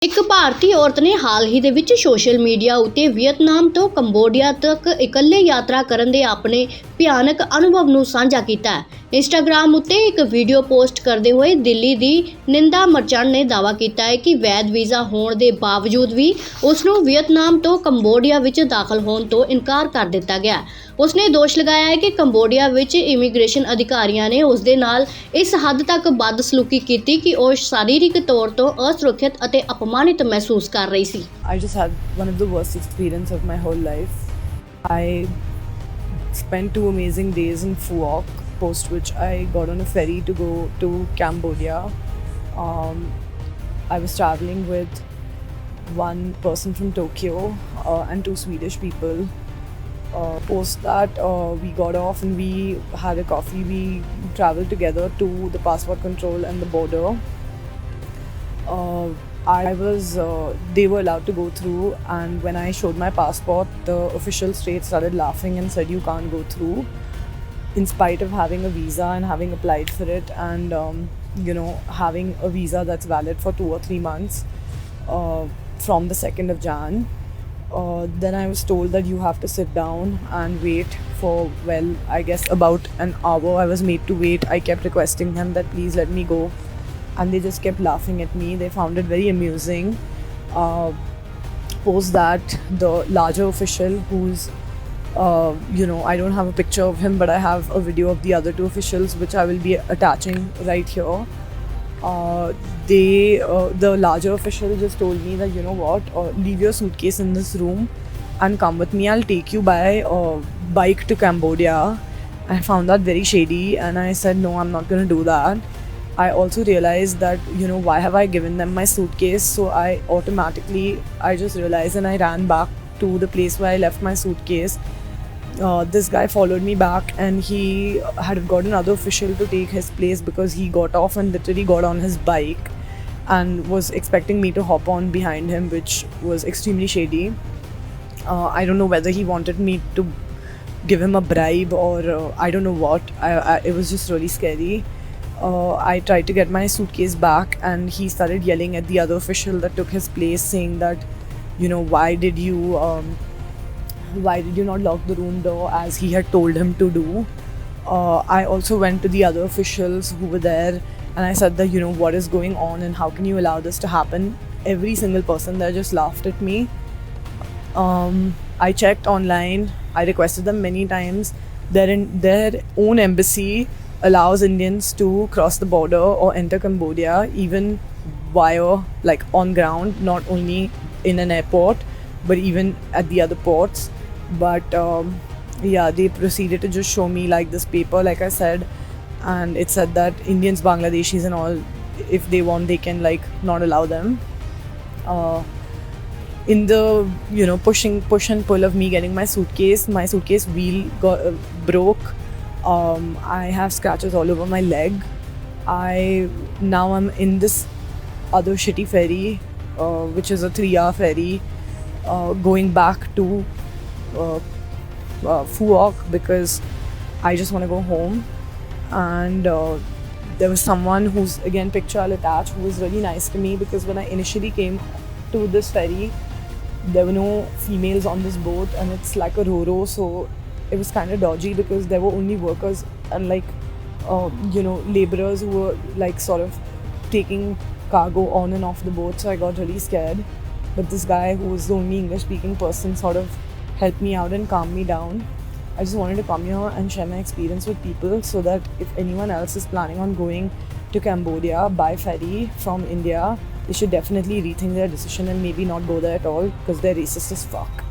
ਇੱਕ ਭਾਰਤੀ ਔਰਤ ਨੇ ਹਾਲ ਹੀ ਦੇ ਵਿੱਚ ਸੋਸ਼ਲ ਮੀਡੀਆ ਉੱਤੇ ਵੀਅਤਨਾਮ ਤੋਂ ਕੰਬੋਡੀਆ ਤੱਕ ਇਕੱਲੇ ਯਾਤਰਾ ਕਰਨ ਦੇ ਆਪਣੇ ਭਿਆਨਕ ਅਨੁਭਵ ਨੂੰ ਸਾਂਝਾ ਕੀਤਾ ਹੈ। ਇੰਸਟਾਗ੍ਰਾਮ ਉੱਤੇ ਇੱਕ ਵੀਡੀਓ ਪੋਸਟ ਕਰਦੇ ਹੋਏ ਦਿੱਲੀ ਦੀ ਨਿੰਦਾ ਮਰਚੈਂਟ ਨੇ ਦਾਅਵਾ ਕੀਤਾ ਹੈ ਕਿ ਵੈਧ ਵੀਜ਼ਾ ਹੋਣ ਦੇ ਬਾਵਜੂਦ ਵੀ ਉਸ ਨੂੰ ਵੀਅਤਨਾਮ ਤੋਂ ਕੰਬੋਡੀਆ ਵਿੱਚ ਦਾਖਲ ਹੋਣ ਤੋਂ ਇਨਕਾਰ ਕਰ ਦਿੱਤਾ ਗਿਆ। ਉਸਨੇ ਦੋਸ਼ ਲਗਾਇਆ ਹੈ ਕਿ ਕੰਬੋਡੀਆ ਵਿੱਚ ਇਮੀਗ੍ਰੇਸ਼ਨ ਅਧਿਕਾਰੀਆਂ ਨੇ ਉਸ ਦੇ ਨਾਲ ਇਸ ਹੱਦ ਤੱਕ ਬਦਸਲੂਕੀ ਕੀਤੀ ਕਿ ਉਹ ਸਰੀਰਕ ਤੌਰ ਤੋਂ ਅਸੁਰੱਖਿਅਤ ਅਤੇ ਅਪਮਾਨਿਤ ਮਹਿਸੂਸ ਕਰ ਰਹੀ ਸੀ। I just had one of the worst experiences of my whole life. I spent 2 amazing days in Phuoc, post which I got on a ferry to go to Cambodia. I was traveling with one person from Tokyo and 2 Swedish people. Post that, we got off and we had a coffee. We traveled together to the passport control and the border. They were allowed to go through, and when I showed my passport, the official straight started laughing and said you can't go through, in spite of having a visa and having applied for it, and having a visa that's valid for 2 or 3 months from the 2nd of Jan. Then I was told that you have to sit down and wait for, well, I guess about an hour. I was made to wait. I kept requesting them that please let me go, and they just kept laughing at me. They found it very amusing. Post that, the larger official, who's I don't have a picture of him, but I have a video of the other 2 officials which I will be attaching right here. The larger official just told me that, you know what, leave your suitcase in this room and come with me. I'll take you by bike to Cambodia. I found that very shady, and I said no, I'm not going to do that. I also realized that, why have I given them my suitcase? So I just realized, and I ran back to the place where I left my suitcase. This guy followed me back, and he had got another official to take his place because he got off and literally got on his bike and was expecting me to hop on behind him, which was extremely shady. I don't know whether he wanted me to give him a bribe or I don't know what. It was just really scary. I tried to get my suitcase back, and he started yelling at the other official that took his place, saying that, why did you not lock the room door as he had told him to do? I also went to the other officials who were there, and I said that, what is going on and how can you allow this to happen? Every single person there just laughed at me. I checked online. I requested them many times. Their own embassy allows Indians to cross the border or enter Cambodia even via, like, on ground, not only in an airport but even at the other ports. But they proceeded to just show me like this paper, like I said, and it said that Indians, Bangladeshis and all, if they want, they can like not allow them. In the push and pull of me getting my suitcase wheel broke. I have scratches all over my leg. Now I'm in this other shitty ferry, which is a 3-hour ferry, going back to Phuoc because I just want to go home. And there was someone who's, again, picture I'll attach, who was really nice to me, because when I initially came to this ferry, there were no females on this boat, and it's like a ro-ro, so it was kind of dodgy because there were only workers and like laborers who were like sort of taking cargo on and off the boat. So I got really scared, but this guy, who was the only English speaking person, sort of helped me out and calmed me down. I just wanted to come here and share my experience with people, so that if anyone else is planning on going to Cambodia by ferry from India, they should definitely rethink their decision and maybe not go there at all, because they're racist as fuck.